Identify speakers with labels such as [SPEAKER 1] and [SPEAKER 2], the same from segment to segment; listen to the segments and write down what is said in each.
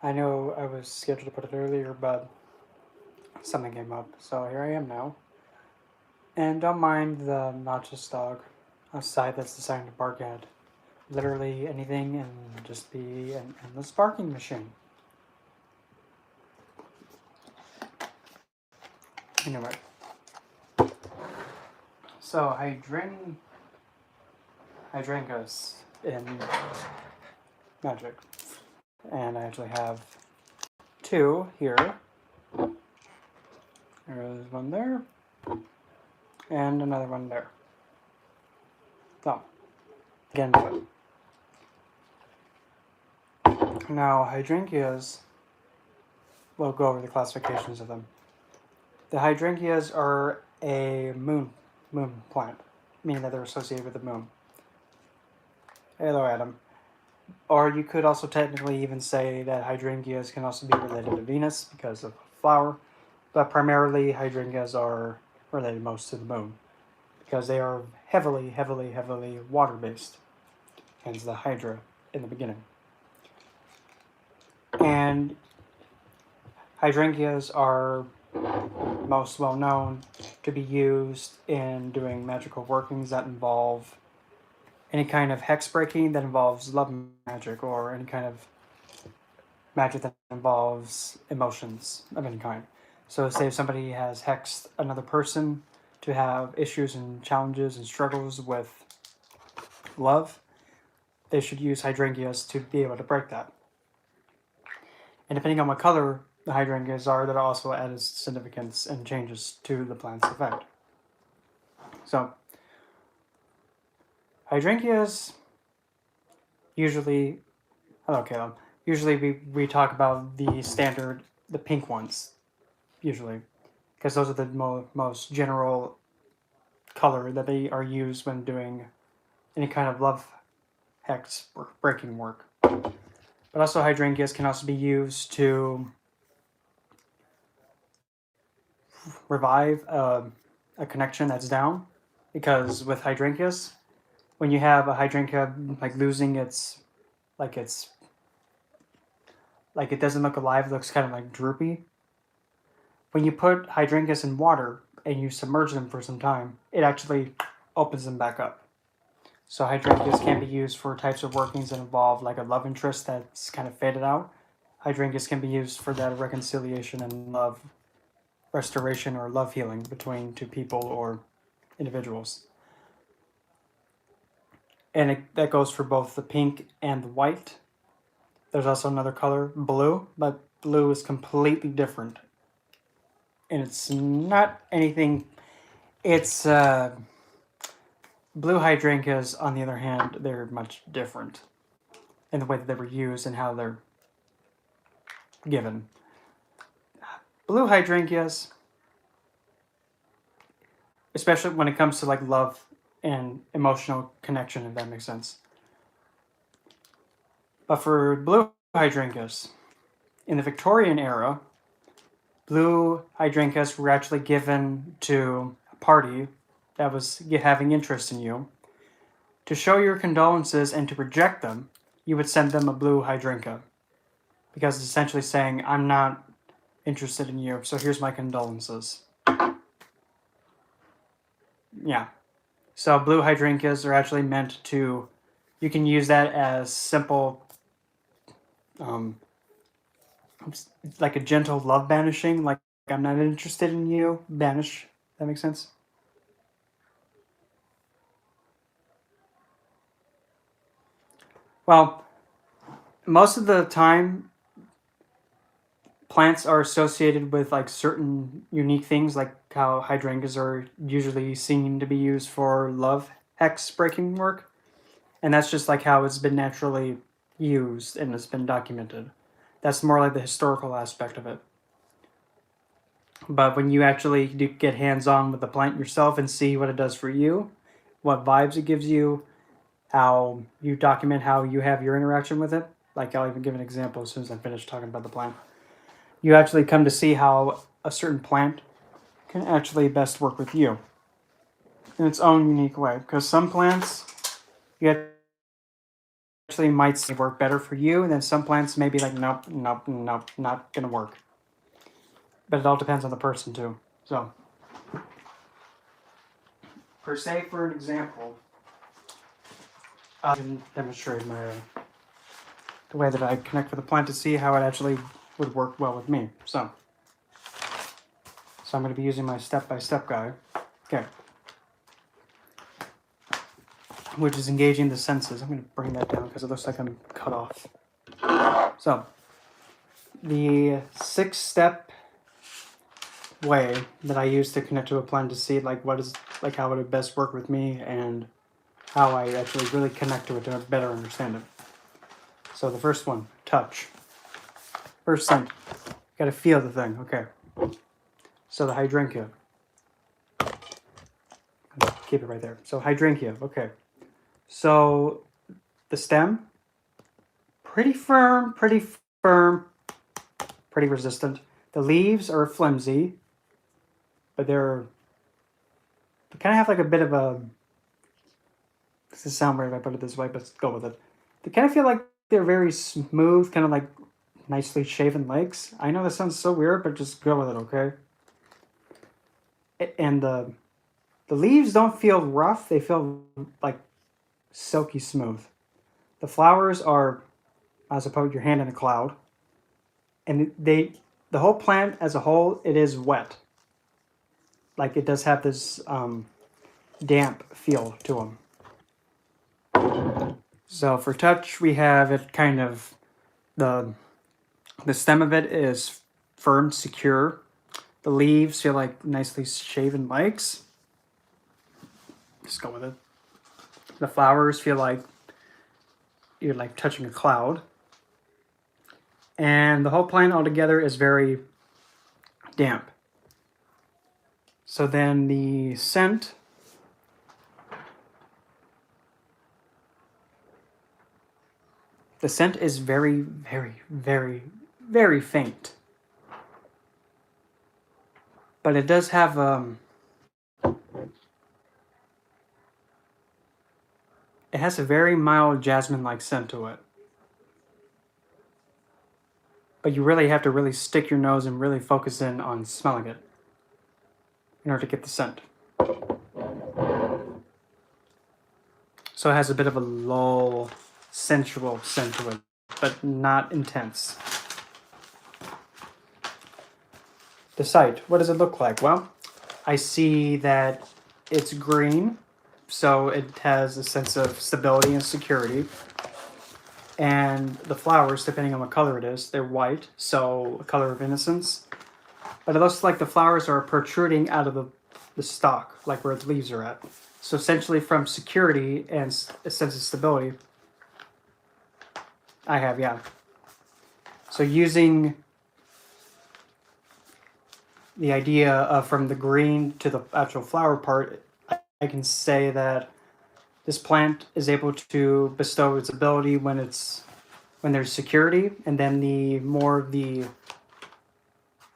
[SPEAKER 1] I know I was scheduled to put it earlier, but something came up, so here I am now. And don't mind the obnoxious dog outside that's deciding to bark at literally anything and just be an endless barking machine. Anyway, so Hydrangeas in Magic. And I actually have two here. There's one there, and another one there. So, again, now Hydrangeas, we'll go over the classifications of them. The Hydrangeas are a moon plant, meaning that they're associated with the moon. Hello, Adam. Or you could also technically even say that Hydrangeas can also be related to Venus because of flower, but primarily Hydrangeas are related most to the moon because they are heavily water-based, hence the Hydra in the beginning. And Hydrangeas are most well known to be used in doing magical workings that involve any kind of hex breaking that involves love magic, or any kind of magic that involves emotions of any kind. So say if somebody has hexed another person to have issues and challenges and struggles with love, they should use Hydrangeas to be able to break that. And depending on what color the Hydrangeas are, that also adds significance and changes to the plant's effect. So, Hydrangeas usually, hello Caleb, usually we talk about the standard, the pink ones, usually, because those are the most general color that they are used when doing any kind of love hex or breaking work. But also Hydrangeas can also be used to revive a connection that's down, because with Hydrangeas, when you have a Hydrangea like losing its like it doesn't look alive, it looks kind of like droopy. When you put Hydrangeas in water and you submerge them for some time, it actually opens them back up. So Hydrangeas can be used for types of workings that involve like a love interest that's kind of faded out. Hydrangeas can be used for that reconciliation and love restoration or love healing between two people or individuals. And that goes for both the pink and the white. There's also another color, blue, but blue is completely different. And it's not anything, it's blue Hydrangeas, on the other hand, they're much different in the way that they were used and how they're given. Blue Hydrangeas, especially when it comes to like love and emotional connection, if that makes sense. But for blue Hydrangeas, in the Victorian era, blue Hydrangeas were actually given to a party that was having interest in you. To show your condolences and to reject them, you would send them a blue Hydrangea, because it's essentially saying, I'm not interested in you, so here's my condolences. Yeah. So blue Hydrangeas are actually meant to, you can use that as simple, like a gentle love banishing, like I'm not interested in you, banish. That makes sense? Well, most of the time, plants are associated with like certain unique things, like how hydrangeas are usually seen to be used for love hex breaking work. And that's just like how it's been naturally used and it's been documented. That's more like the historical aspect of it. But when you actually do get hands-on with the plant yourself and see what it does for you, what vibes it gives you, how you document how you have your interaction with it, like I'll even give an example as soon as I'm finished talking about the plant. You actually come to see how a certain plant can actually best work with you in its own unique way. Because some plants, you have might work better for you, and then some plants may be like, nope, nope, nope, not gonna work. But it all depends on the person too. So, per se, for an example, I can demonstrate the way that I connect with the plant to see how it actually would work well with me. So I'm going to be using my step-by-step guide. Okay. Which is engaging the senses. I'm going to bring that down because it looks like I'm cut off. So, the 6-step way that I use to connect to a plant to see how it would best work with me and how I actually really connect to it to better understand it. So the first one, touch. First scent. Got to feel the thing. Okay. So the hydrangea. Keep it right there. So hydrangea. Okay. So the stem, pretty firm, pretty resistant. The leaves are flimsy, but they kind of have like a bit of a, this is sound weird if I put it this way, but let's go with it. They kind of feel like they're very smooth, kind of like nicely shaven legs. I know that sounds so weird, but just go with it, okay? And the leaves don't feel rough. They feel like silky smooth. The flowers are, I suppose, your hand in a cloud. And the whole plant as a whole, it is wet. Like it does have this damp feel to them. So for touch, we have it kind of, the stem of it is firm, secure. The leaves feel like nicely shaven legs. Just go with it. The flowers feel like you're like touching a cloud. And the whole plant altogether is very damp. So then the scent, is very, very, very, very faint. But it does have it has a very mild jasmine-like scent to it. But you really have to really stick your nose and really focus in on smelling it in order to get the scent. So it has a bit of a lull, sensual scent to it, but not intense. The sight, what does it look like? Well, I see that it's green, so it has a sense of stability and security. And the flowers, depending on what color it is, they're white, so a color of innocence. But it looks like the flowers are protruding out of the stalk, like where the leaves are at. So essentially from security and a sense of stability, I have, yeah. So using the idea of from the green to the actual flower part, I can say that this plant is able to bestow its ability when there's security, and then the more of the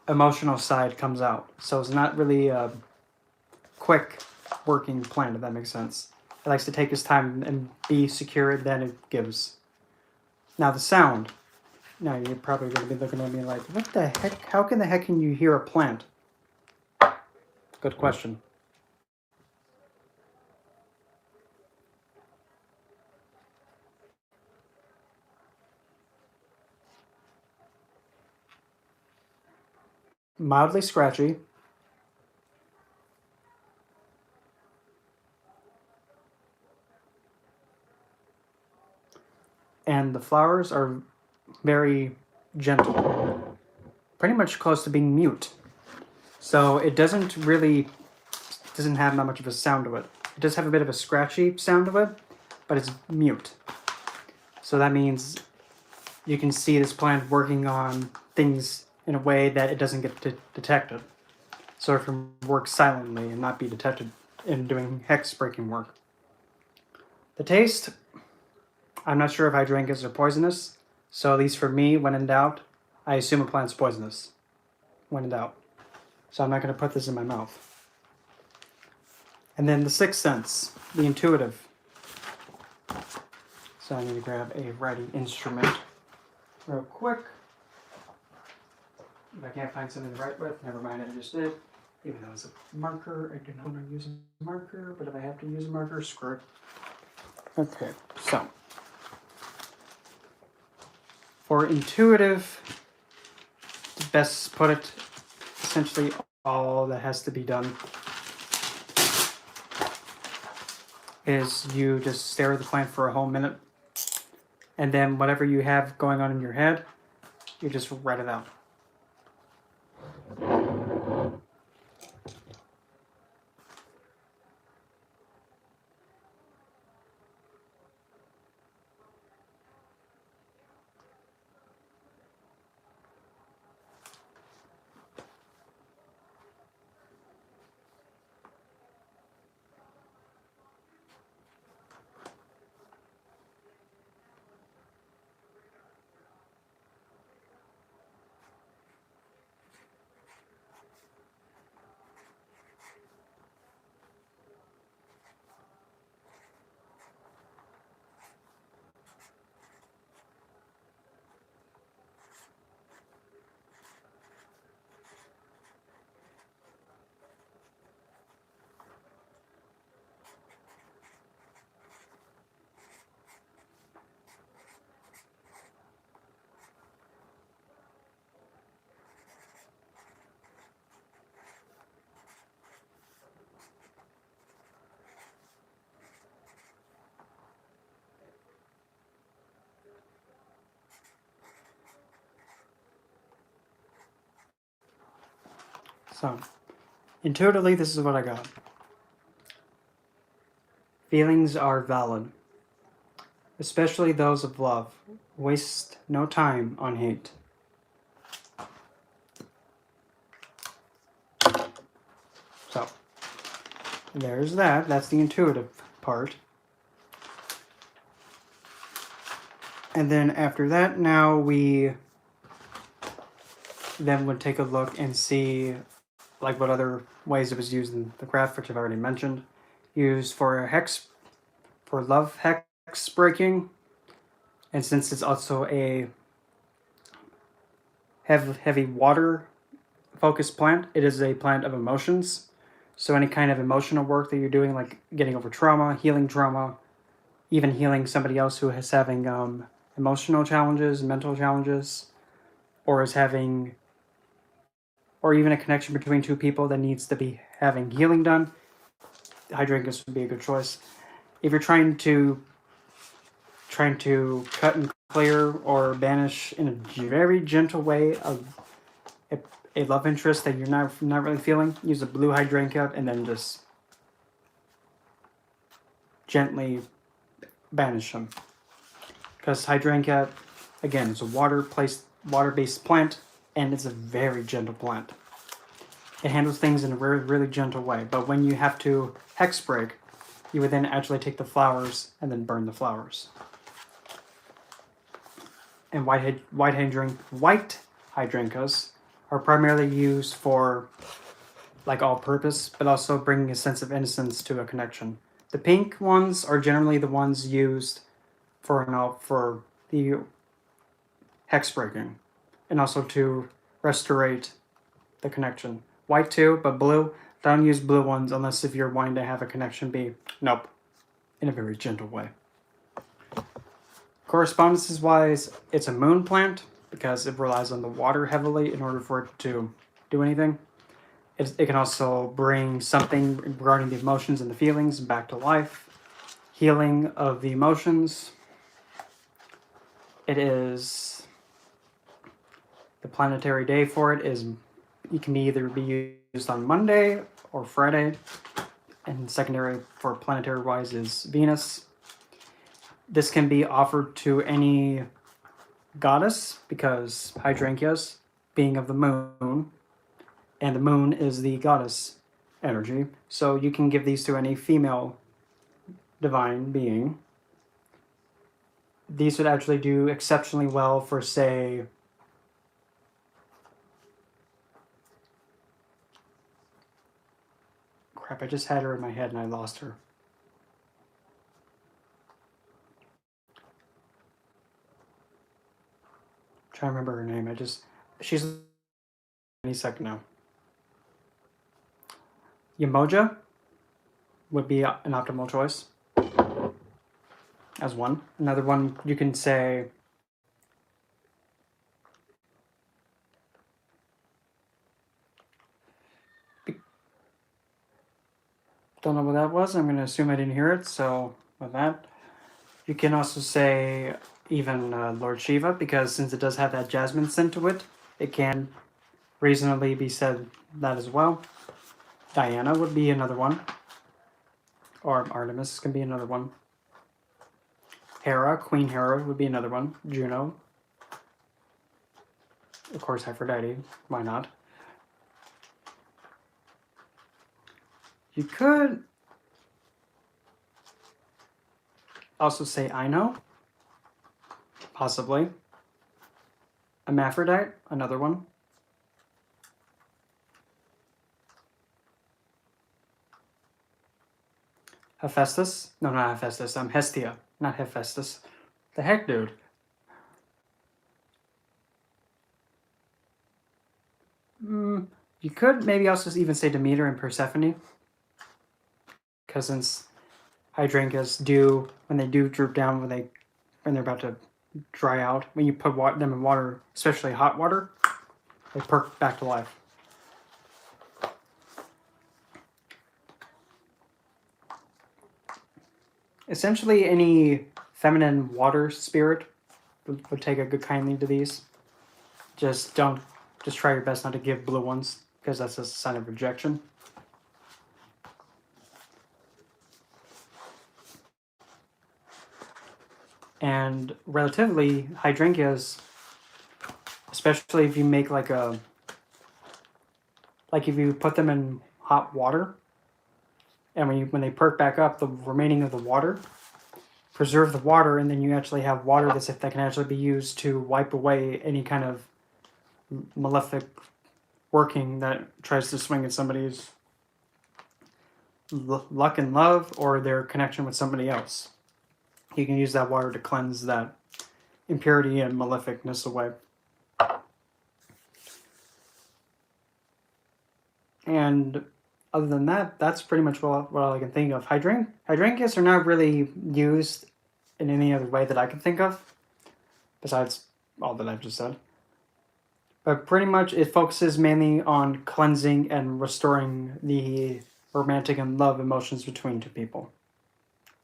[SPEAKER 1] emotional side comes out. So it's not really a quick working plant, if that makes sense. It likes to take its time and be secure, then it gives. Now the sound. Now you're probably going to be looking at me like, what the heck? How can the heck can you hear a plant? Good question. Mildly scratchy. And the flowers are very gentle. Pretty much close to being mute. So it doesn't have that much of a sound to it. It does have a bit of a scratchy sound to it, but it's mute. So that means you can see this plant working on things in a way that it doesn't get detected. So it can work silently and not be detected in doing hex-breaking work. The taste, I'm not sure if hydrangeas are poisonous, so at least for me, when in doubt, I assume a plant's poisonous. When in doubt. So I'm not going to put this in my mouth. And then the sixth sense, the intuitive. So I need to grab a writing instrument real quick. If I can't find something to write with, never mind, I just did. Even though it's a marker, I do not want to use a marker, but if I have to use a marker, screw it. Okay, so for intuitive, to best put it, essentially all that has to be done is you just stare at the plant for a whole minute, and then whatever you have going on in your head, you just write it out. So, intuitively, this is what I got. Feelings are valid, especially those of love. Waste no time on hate. So, there's that. That's the intuitive part. And then after that, now we then would take a look and see like what other ways it was used in the craft, which I've already mentioned. Used for hex, for love hex breaking. And since it's also a heavy water focused plant, it is a plant of emotions. So any kind of emotional work that you're doing, like getting over trauma, even healing somebody else who is having emotional challenges, mental challenges, or is having, or even a connection between two people that needs to be having healing done, Hydrangeas would be a good choice. If you're trying to cut and clear or banish in a very gentle way a love interest that you're not really feeling, use a blue hydrangea and then just gently banish them. Because hydrangea, again, is a water-based plant, and it's a very gentle plant. It handles things in a very, really gentle way. But when you have to hex break, you would then actually take the flowers and then burn the flowers. And white hydrangeas are primarily used for like all-purpose, but also bringing a sense of innocence to a connection. The pink ones are generally the ones used for the hex breaking, and also to restaurate the connection. White too, but blue, don't use blue ones unless if you're wanting to have a connection be, nope, in a very gentle way. Correspondences wise, it's a moon plant because it relies on the water heavily in order for it to do anything. It can also bring something regarding the emotions and the feelings back to life. Healing of the emotions. It is, the planetary day for it is, it can either be used on Monday or Friday. And secondary for planetary wise is Venus. This can be offered to any goddess because Hydrangeas being of the moon, and the moon is the goddess energy. So you can give these to any female divine being. These would actually do exceptionally well for, say, crap, I just had her in my head and I lost her. trying to remember her name. She's any second now. Yamoja would be an optimal choice as one. Another one you can say. Don't know what that was. I'm going to assume I didn't hear it. So with that, you can also say even Lord Shiva, because since it does have that jasmine scent to it, it can reasonably be said that as well. Diana would be another one. Or Artemis can be another one. Hera, Queen Hera would be another one. Juno. Of course, Aphrodite. Why not? You could also say Ino. Possibly. Hermaphrodite, another one. Hephaestus. No, not Hephaestus. Hestia, not Hephaestus. The heck, dude? You could maybe also even say Demeter and Persephone. Because since hydrangeas do, when they do droop down, when they're about to dry out, when you put them in water, especially hot water, they perk back to life. Essentially, any feminine water spirit would take a good kindly to these. Just try your best not to give blue ones, because that's a sign of rejection. And relatively, hydrangeas, especially if you make if you put them in hot water, and when they perk back up, the remaining of the water, preserve the water, and then you actually have water that can actually be used to wipe away any kind of malefic working that tries to swing at somebody's luck and love or their connection with somebody else. You can use that water to cleanse that impurity and maleficness away. And other than that, that's pretty much what I can think of. Hydrangeas are not really used in any other way that I can think of, besides all that I've just said. But pretty much it focuses mainly on cleansing and restoring the romantic and love emotions between two people.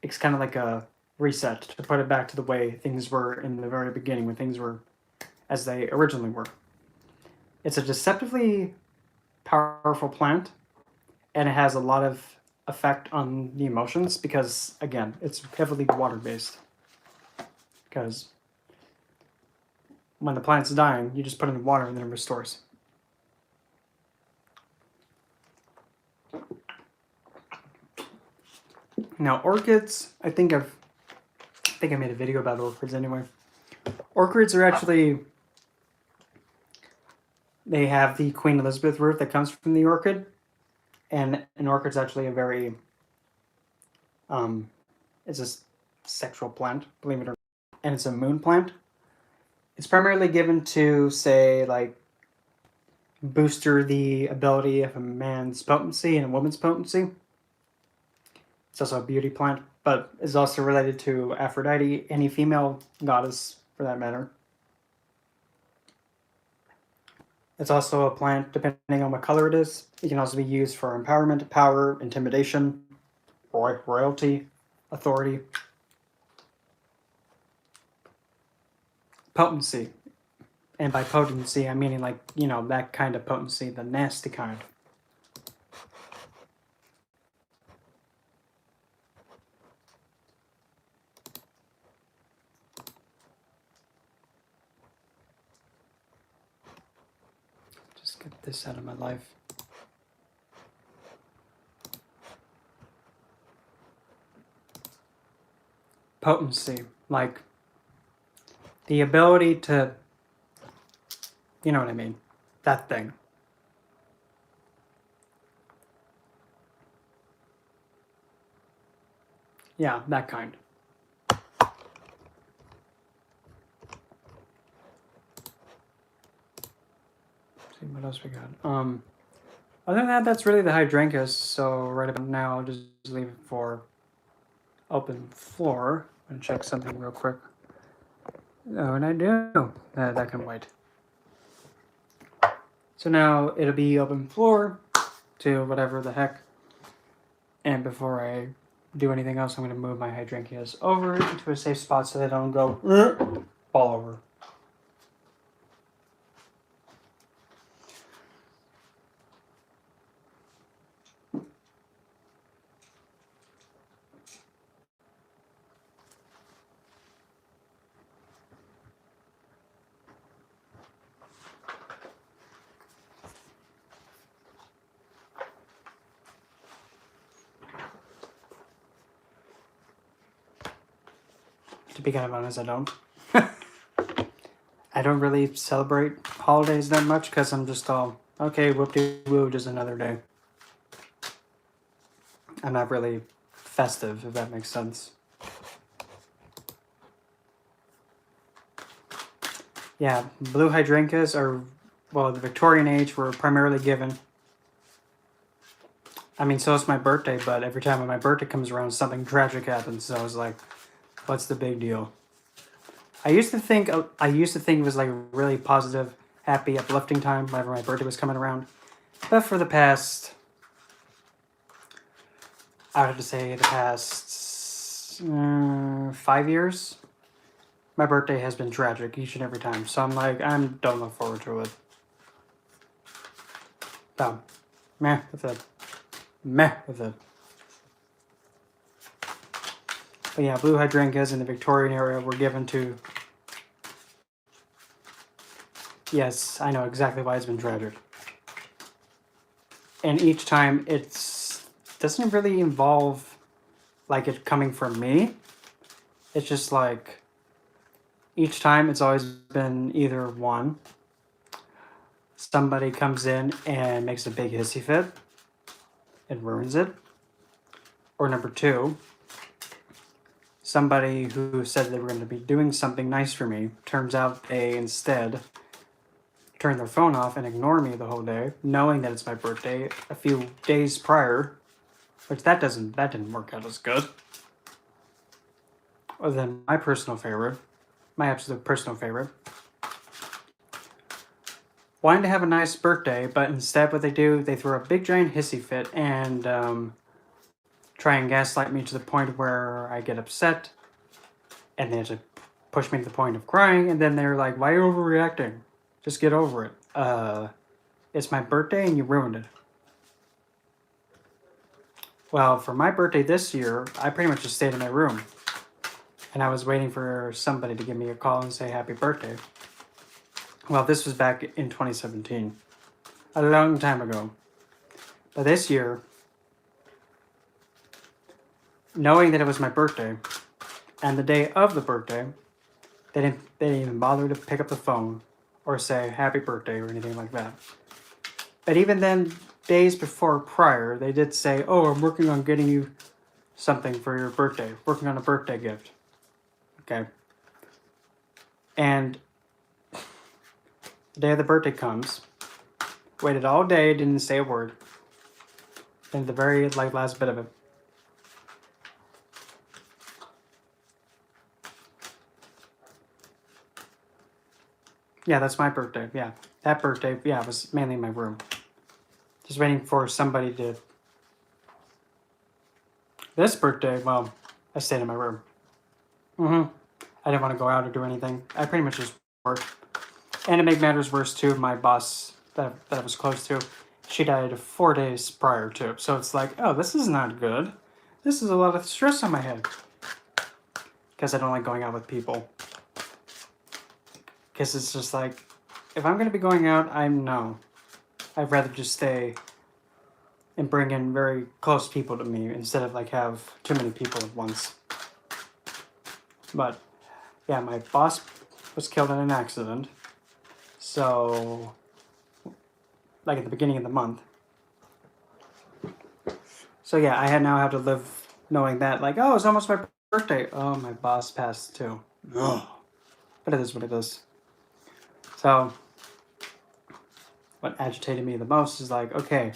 [SPEAKER 1] It's kind of like a reset to put it back to the way things were in the very beginning, when things were as they originally were. It's a deceptively powerful plant, and it has a lot of effect on the emotions because, again, it's heavily water-based. Because when the plant's dying, you just put it in water and then it restores. Now, orchids, I think I made a video about orchids anyway. Orchids are actually, they have the Queen Elizabeth root that comes from the orchid, and an orchid's actually a very, it's a sexual plant, believe it or not, and it's a moon plant. It's primarily given to, say, like, booster the ability of a man's potency and a woman's potency. It's also a beauty plant, but is also related to Aphrodite, any female goddess for that matter. It's also a plant, depending on what color it is. It can also be used for empowerment, power, intimidation, royalty, authority. Potency. And by potency, I'm meaning that kind of potency, the nasty kind. Just get this out of my life. Potency, like the ability to, you know what I mean, that thing. Yeah, that kind. see what else we got. Other than that, that's really the Hydrangeas. So right about now, I'll just leave it for open floor. I'm gonna check something real quick. Oh, and I do. That can wait. So now it'll be open floor to whatever the heck. And before I do anything else, I'm going to move my Hydrangeas over into a safe spot so they don't go fall over. To be kind of honest, I don't. I don't really celebrate holidays that much because I'm just all, okay, whoop-de-woo, just another day. I'm not really festive, if that makes sense. Yeah, blue Hydrangeas are, well, the Victorian age were primarily given. I mean, so it's my birthday, but every time when my birthday comes around, something tragic happens. So I was like, what's the big deal? I used to think it was like a really positive, happy, uplifting time whenever my birthday was coming around. But for the past, I would have to say the past 5 years, my birthday has been tragic each and every time. So I'm like, I don't look forward to it. So, meh with it. Meh with it. But yeah, blue Hydrangeas in the Victorian era were given to... Yes, I know exactly why it's been tragic. And each time doesn't really involve like it coming from me. It's just like each time it's always been either one, somebody comes in and makes a big hissy fit and ruins it. Or number two, somebody who said they were going to be doing something nice for me, turns out they instead turn their phone off and ignore me the whole day, knowing that it's my birthday a few days prior, which that didn't work out as good. Other than my personal favorite, my absolute personal favorite, wanting to have a nice birthday, but instead what they do, they throw a big giant hissy fit and try and gaslight me to the point where I get upset, and they have to push me to the point of crying, and then they're like, why are you overreacting? Just get over it. It's my birthday and you ruined it. Well, for my birthday this year, I pretty much just stayed in my room. And I was waiting for somebody to give me a call and say happy birthday. Well, this was back in 2017. A long time ago. But this year, knowing that it was my birthday, and the day of the birthday, they didn't even bother to pick up the phone or say happy birthday or anything like that. But even then, days before prior, they did say, oh, I'm working on getting you something for your birthday. Working on a birthday gift. Okay. And the day of the birthday comes. Waited all day, didn't say a word. Then the very last bit of it. Yeah, that's my birthday. Yeah. That birthday, yeah, was mainly in my room. Just waiting for somebody to... This birthday, well, I stayed in my room. I didn't want to go out or do anything. I pretty much just worked. And to make matters worse, too, my boss that I was close to, she died 4 days prior to. So it's like, oh, this is not good. This is a lot of stress on my head. Because I don't like going out with people. Because it's just like, if I'm going to be going out, I'd rather just stay and bring in very close people to me instead of like have too many people at once. But yeah, my boss was killed in an accident. So, like at the beginning of the month. So yeah, I now have to live knowing that, like, oh, it's almost my birthday. Oh, my boss passed too. Ugh. But it is what it is. So, what agitated me the most is like, okay,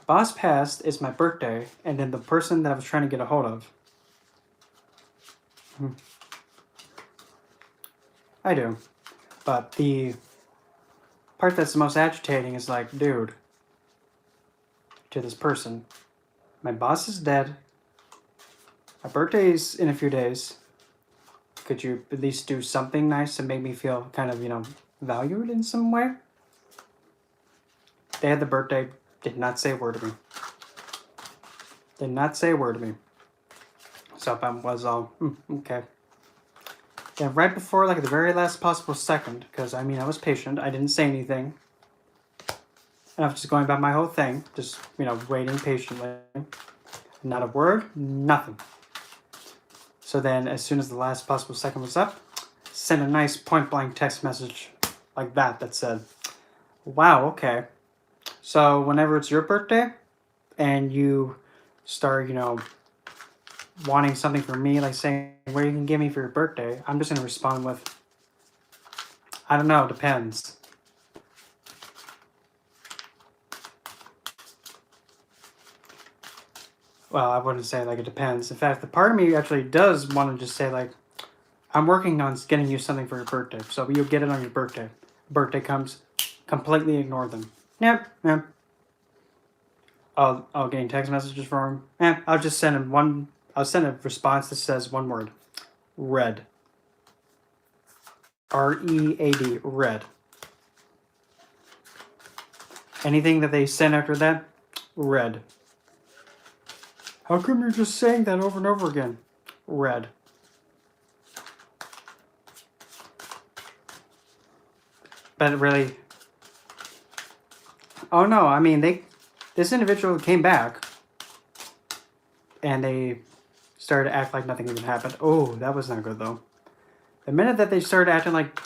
[SPEAKER 1] boss passed, it's my birthday, and then the person that I was trying to get a hold of. I do. But the part that's the most agitating is like, dude, to this person, my boss is dead. My birthday's in a few days. Could you at least do something nice to make me feel kind of, valued in some way? They had the birthday, did not say a word to me. Did not say a word to me. So I was all, okay. Yeah, right before, like, the very last possible second, because, I was patient. I didn't say anything. And I was just going about my whole thing, just, waiting patiently. Not a word, nothing. So then, as soon as the last possible second was up, sent a nice point-blank text message like that said, wow, okay. So whenever it's your birthday and you start, wanting something from me, like saying, what you can give me for your birthday, I'm just going to respond with, I don't know, depends. Well, I wouldn't say like it depends. In fact, the part of me actually does want to just say like, I'm working on getting you something for your birthday, so you'll get it on your birthday. Birthday comes, completely ignore them. Yep. I'll getting text messages from him. I'll just send him one. I'll send a response that says one word: red. READ. Red. Anything that they send after that, red. How come you're just saying that over and over again? Red. But really, oh no, this individual came back and they started to act like nothing even happened. Oh, that was not good though. The minute that they started acting like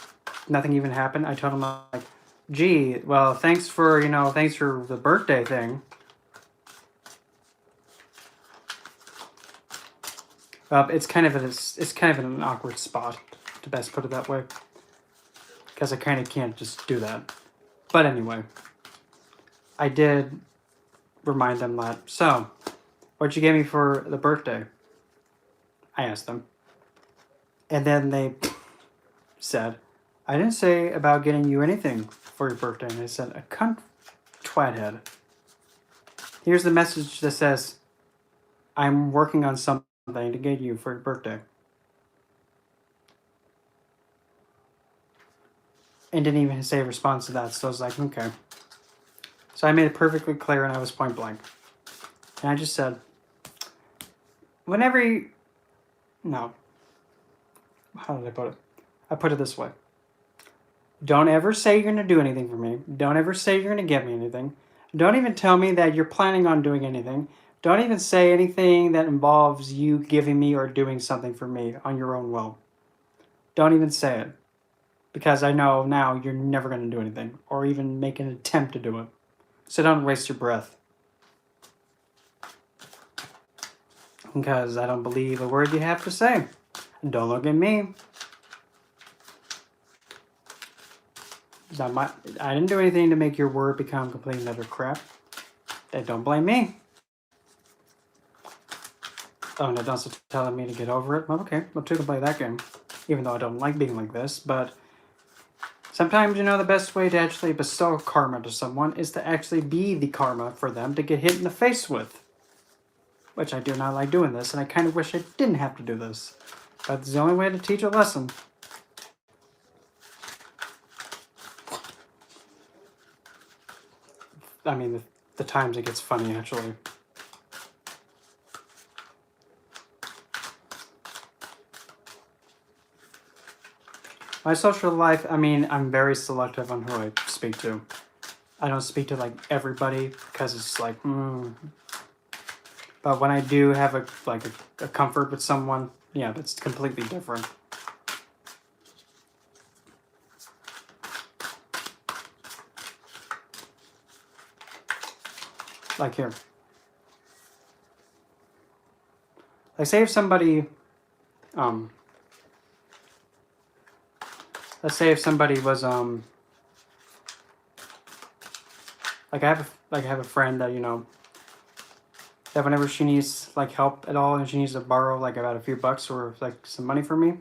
[SPEAKER 1] nothing even happened, I told them like, gee, well, thanks for the birthday thing. It's kind of in an awkward spot, to best put it that way, because I kind of can't just do that. But anyway, I did remind them that. So, what'd you give me for the birthday? I asked them, and then they said, I didn't say about getting you anything for your birthday. And I said, a cunt twathead. Here's the message that says, I'm working on something to get you for your birthday. And didn't even say a response to that. So I was like, okay. So I made it perfectly clear and I was point blank. And I just said, no. How did I put it? I put it this way. Don't ever say you're going to do anything for me. Don't ever say you're going to get me anything. Don't even tell me that you're planning on doing anything. Don't even say anything that involves you giving me or doing something for me on your own will. Don't even say it. Because I know now you're never going to do anything or even make an attempt to do it. So don't waste your breath. Because I don't believe a word you have to say. Don't look at me. I didn't do anything to make your word become complete and utter crap. Don't blame me. Oh, and Adon's telling me to get over it. Well, okay, we'll too play that game. Even though I don't like being like this, but sometimes, the best way to actually bestow karma to someone is to actually be the karma for them to get hit in the face with. Which I do not like doing this, and I kind of wish I didn't have to do this. But it's the only way to teach a lesson. The times it gets funny, actually. My social life, I'm very selective on who I speak to. I don't speak to, everybody, because it's like, But when I do have a comfort with someone, yeah, that's completely different. Like here. Like, say if somebody, let's say if somebody was, Like I have a friend that that whenever she needs like help at all and she needs to borrow like about a few bucks or like some money from me,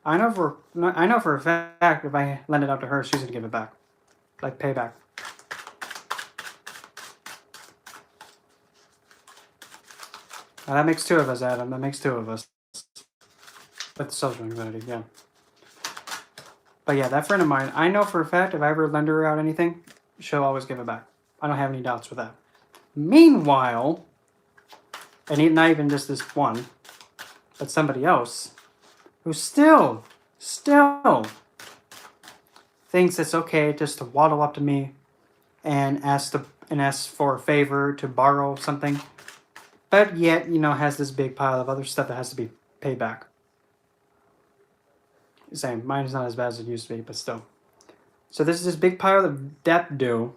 [SPEAKER 1] I know for a fact if I lend it out to her, she's gonna give it back, like payback. Now, that makes two of us, Adam. That makes two of us. With the social community, yeah. But yeah, that friend of mine, I know for a fact if I ever lend her out anything, she'll always give it back. I don't have any doubts with that. Meanwhile, and not even just this one, but somebody else who still thinks it's okay just to waddle up to me and ask for a favor to borrow something, but yet has this big pile of other stuff that has to be paid back. Same, mine is not as bad as it used to be, but still. So there's this big pile of debt due,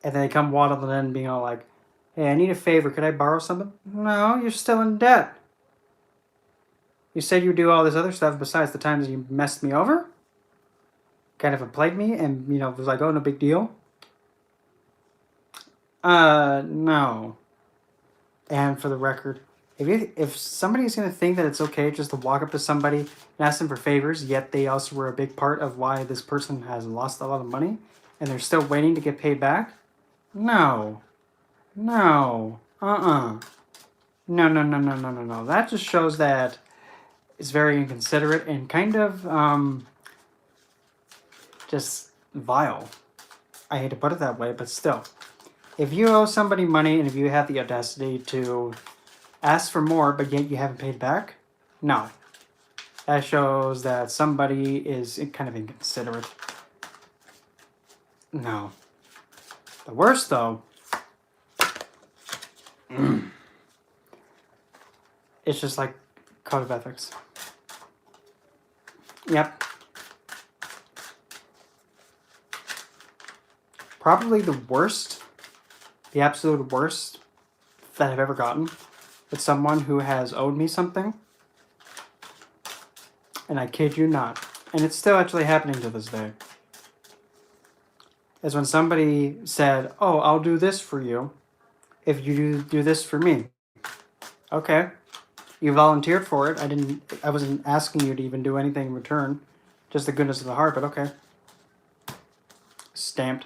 [SPEAKER 1] and then they come waddling in, being all like, "Hey, I need a favor. Could I borrow something?" No, you're still in debt. You said you do all this other stuff besides the times you messed me over. Kind of played me, and was like, "Oh, no big deal." No. And for the record, if somebody's gonna think that it's okay just to walk up to somebody and ask them for favors, yet they also were a big part of why this person has lost a lot of money, and they're still waiting to get paid back, no, no, no, no, no, no, no, no, no. That just shows that it's very inconsiderate and kind of just vile. I hate to put it that way, but still, if you owe somebody money and if you have the audacity to ask for more, but yet you haven't paid back, no. That shows that somebody is kind of inconsiderate. No. The worst, though, it's just like code of ethics. Yep. Probably the worst, the absolute worst that I've ever gotten. It's someone who has owed me something, and I kid you not, and it's still actually happening to this day, is when somebody said, "Oh, I'll do this for you if you do this for me." Okay, you volunteered for it. I wasn't asking you to even do anything in return, just the goodness of the heart, but okay. Stamped.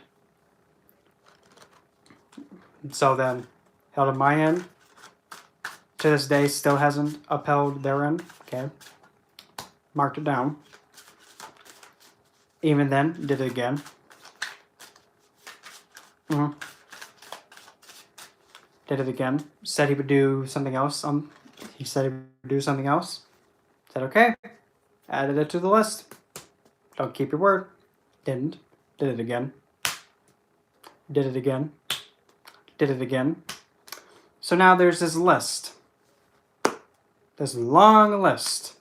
[SPEAKER 1] So then, held on my end, to this day, still hasn't upheld their end. Okay. Marked it down. Even then, did it again. Did it again. Said he would do something else. He said he would do something else. Said, okay. Added it to the list. Don't keep your word. Didn't. Did it again. Did it again. Did it again. So now there's this list. This long list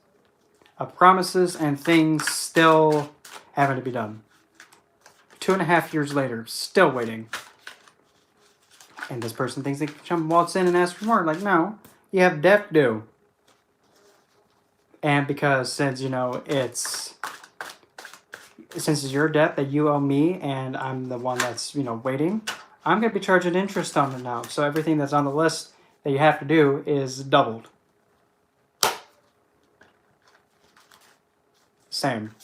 [SPEAKER 1] of promises and things still having to be done. 2.5 years later, still waiting. And this person thinks they can waltz in and ask for more. Like, no, you have debt due. And because since it's your debt that you owe me, and I'm the one that's waiting, I'm gonna be charging interest on it now. So everything that's on the list that you have to do is doubled. Same.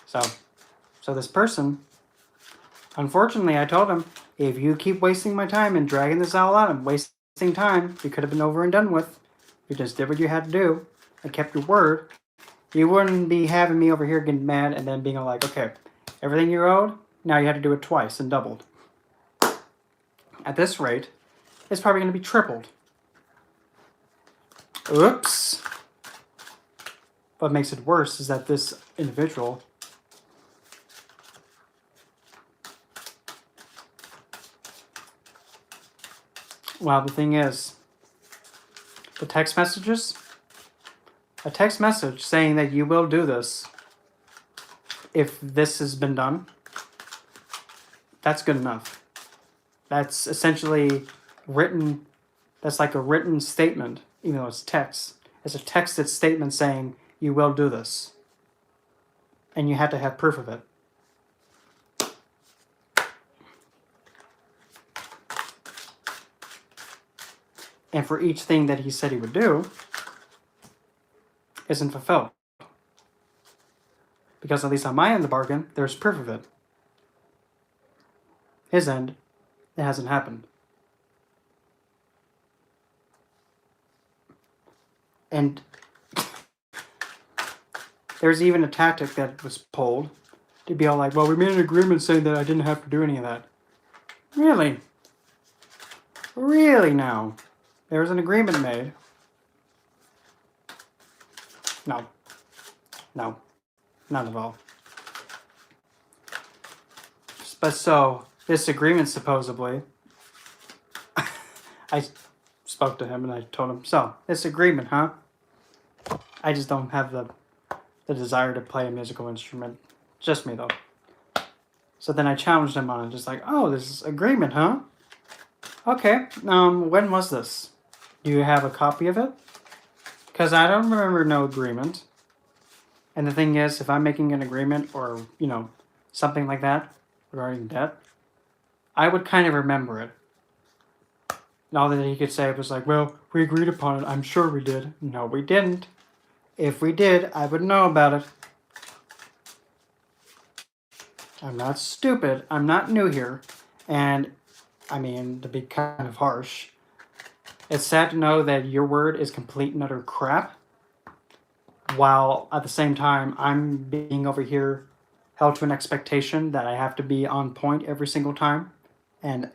[SPEAKER 1] So this person, unfortunately, I told him, if you keep wasting my time and dragging this all out and wasting time, you could have been over and done with. You just did what you had to do and kept your word. You wouldn't be having me over here getting mad and then being like, okay, everything you owed, now you had to do it twice and doubled. At this rate, it's probably going to be tripled. Oops. What makes it worse is that this individual the thing is, a text message saying that you will do this if this has been done, that's good enough. That's essentially written, that's like a written statement, even though it's text. It's a texted statement saying you will do this. And you have to have proof of it. and for each thing that he said he would do isn't fulfilled. Because at least on my end of the bargain, there's proof of it. His end, it hasn't happened. And there's even a tactic that was pulled to be all like, well, we made an agreement saying that I didn't have to do any of that. Really? Really now? There was an agreement made. No. No. Not at all. But so, this agreement supposedly, I spoke to him and I told him, so, this agreement, huh? I just don't have the desire to play a musical instrument. Just me, though. So then I challenged him on it, just like, oh, this agreement, huh? Okay, when was this? Do you have a copy of it? Because I don't remember no agreement. And the thing is, if I'm making an agreement or, something like that regarding debt, I would kind of remember it. And all that he could say was like, well, we agreed upon it. I'm sure we did. No, we didn't. If we did, I would know about it. I'm not stupid. I'm not new here. And, to be kind of harsh, it's sad to know that your word is complete and utter crap, while at the same time, I'm being over here held to an expectation that I have to be on point every single time and,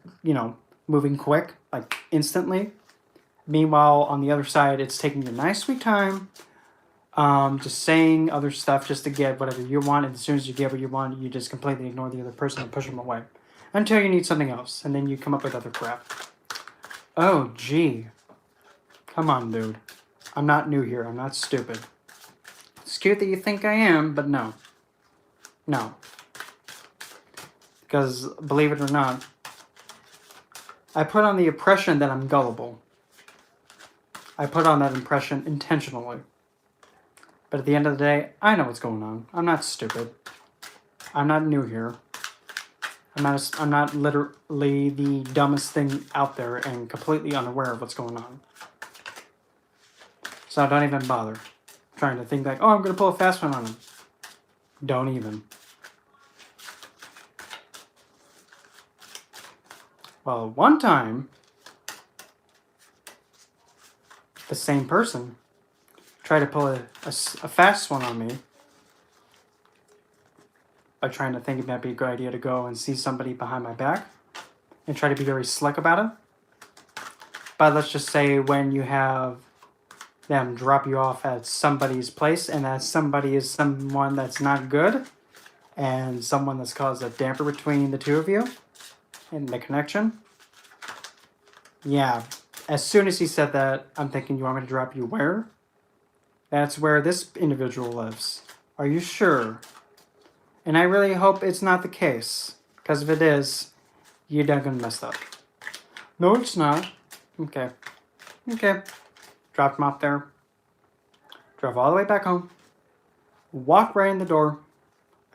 [SPEAKER 1] moving quick, like instantly. Meanwhile, on the other side, it's taking a nice sweet time, just saying other stuff just to get whatever you want, and as soon as you get what you want, you just completely ignore the other person and push them away until you need something else, and then you come up with other crap. Oh, gee. Come on, dude. I'm not new here. I'm not stupid. It's cute that you think I am, but no. No. Because, believe it or not, I put on the impression that I'm gullible. I put on that impression intentionally. But at the end of the day, I know what's going on. I'm not stupid. I'm not new here. I'm not literally the dumbest thing out there and completely unaware of what's going on. So don't even bother trying to think like, oh, I'm going to pull a fast one on him. Don't even. Well, one time, the same person tried to pull a fast one on me by trying to think it might be a good idea to go and see somebody behind my back and try to be very slick about it. But let's just say when you have them drop you off at somebody's place and that somebody is someone that's not good and someone that's caused a damper between the two of you and the connection. Yeah, as soon as he said that, I'm thinking, you want me to drop you where? That's where this individual lives. Are you sure? And I really hope it's not the case. Because if it is, you're done gonna mess up. No, it's not. Okay. Dropped him off there. Drove all the way back home. Walked right in the door.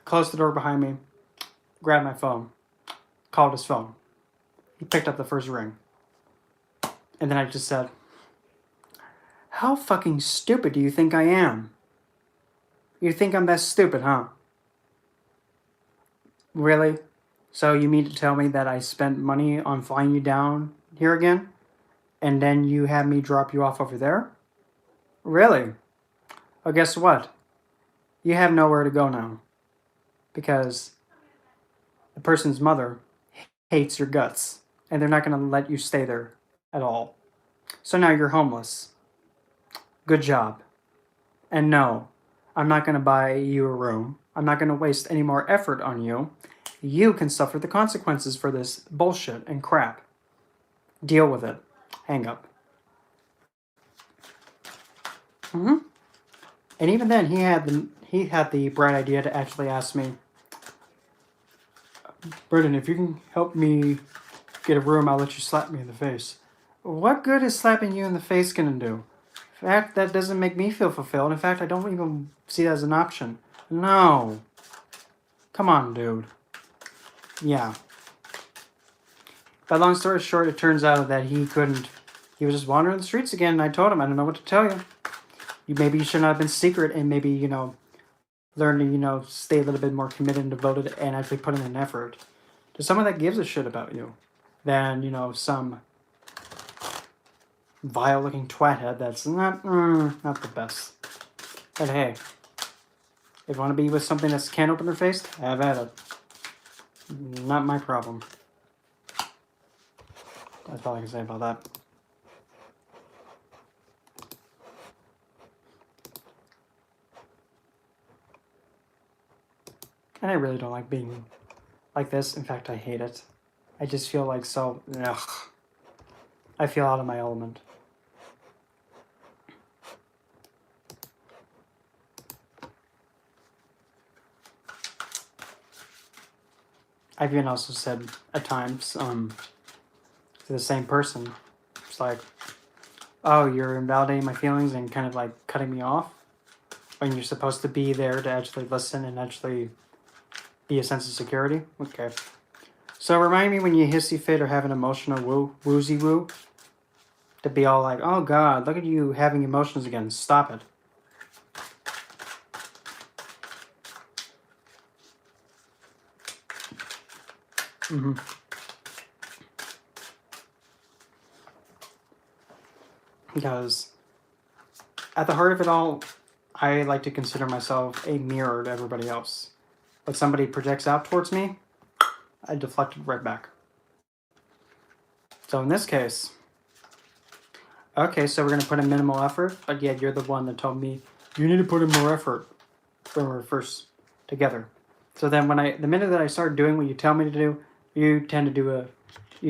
[SPEAKER 1] Closed the door behind me. Grabbed my phone. Called his phone. He picked up the first ring. And then I just said, how fucking stupid do you think I am? You think I'm that stupid, huh? Really? So you mean to tell me that I spent money on flying you down here again? And then you had me drop you off over there? Really? Well, guess what? You have nowhere to go now. Because the person's mother hates your guts. And they're not going to let you stay there at all. So now you're homeless. Good job. And no, I'm not going to buy you a room. I'm not going to waste any more effort on you. You can suffer the consequences for this bullshit and crap. Deal with it. Hang up. And even then, he had the bright idea to actually ask me, Brendan, if you can help me get a room, I'll let you slap me in the face. What good is slapping you in the face going to do? In fact, that doesn't make me feel fulfilled. In fact, I don't even see that as an option. No. Come on, dude. Yeah. But long story short, it turns out that he couldn't He was just wandering the streets again, and I told him, I don't know what to tell you. Maybe you should not have been secret, and maybe, learn to, stay a little bit more committed and devoted and actually put in an effort to someone that gives a shit about you than, some vile-looking twat-head that's not the best. But hey, if you want to be with something that can't open their face, have at it. Not my problem. That's all I can say about that. And I really don't like being like this. In fact, I hate it. I just feel like so... Ugh. I feel out of my element. I've even also said at times to the same person, it's like, oh, you're invalidating my feelings and kind of like cutting me off when you're supposed to be there to actually listen and actually be a sense of security. Okay. So remind me when you hissy fit or have an emotional woozy woo to be all like, oh God, look at you having emotions again. Stop it. Mm-hmm. Because at the heart of it all, I like to consider myself a mirror to everybody else. When somebody projects out towards me, I deflect it right back. So in this case, okay, so we're going to put in minimal effort, but yet you're the one that told me you need to put in more effort when we were first together. So then the minute that I start doing what you tell me to do, you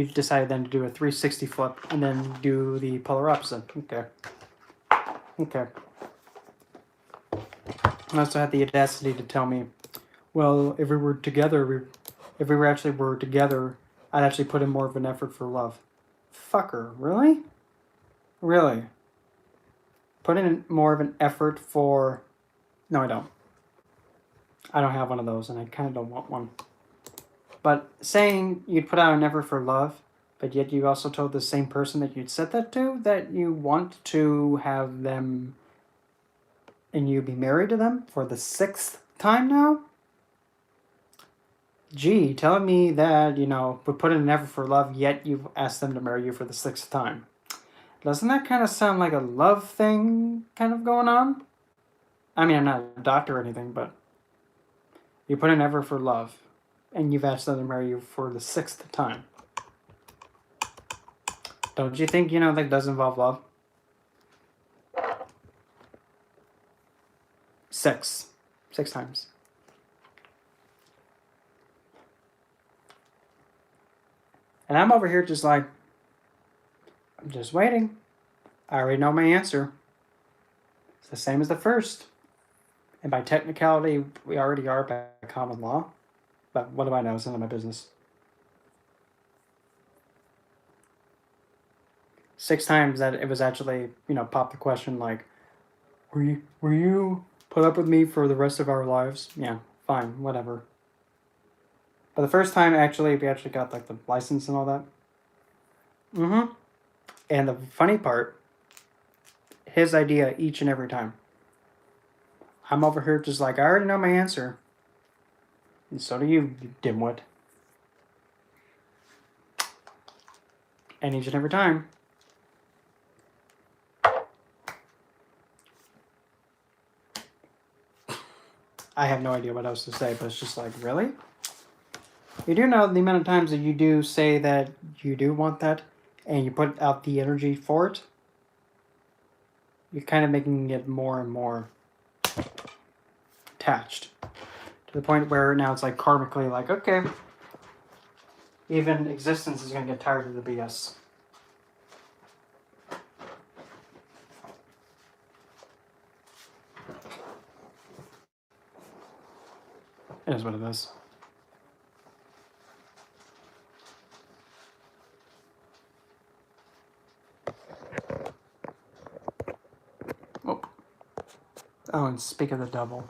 [SPEAKER 1] decide then to do a 360 flip and then do the polar opposite. Okay. I also had the audacity to tell me, well, if we were together, if we were together, I'd actually put in more of an effort for love. Fucker, really? Really? Put in more of an effort for... No, I don't. I don't have one of those, and I kind of don't want one. But saying you'd put out an effort for love, but yet you also told the same person that you'd said that to, that you want to have them and you be married to them for the 6th time now? Gee, telling me that, would put in an effort for love, yet you've asked them to marry you for the 6th time. Doesn't that kind of sound like a love thing kind of going on? I mean, I'm not a doctor or anything, but you put in effort for love, and you've asked them to marry you for the 6th time. Don't you think, that does involve love? 6 times. And I'm over here just like, I'm just waiting. I already know my answer. It's the same as the first. And by technicality, we already are by common law. But what do I know? It's none of my business. 6 times that it was actually, popped the question like, were you put up with me for the rest of our lives? Yeah, fine, whatever. But the first time, we actually got like the license and all that. Mm-hmm. And the funny part, his idea each and every time. I'm over here just like, I already know my answer. And so do you dimwit. And each and every time. I have no idea what else to say, but it's just like, really? You do know the amount of times that you do say that you do want that, and you put out the energy for it? You're kind of making it more and more attached. To the point where now it's like karmically like, okay, even existence is going to get tired of the BS. It is what it is. Oh, and speak of the devil.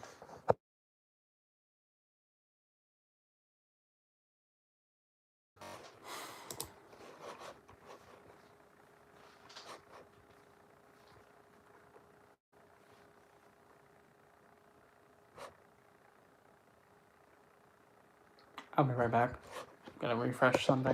[SPEAKER 1] I'll be right back. Gotta refresh something.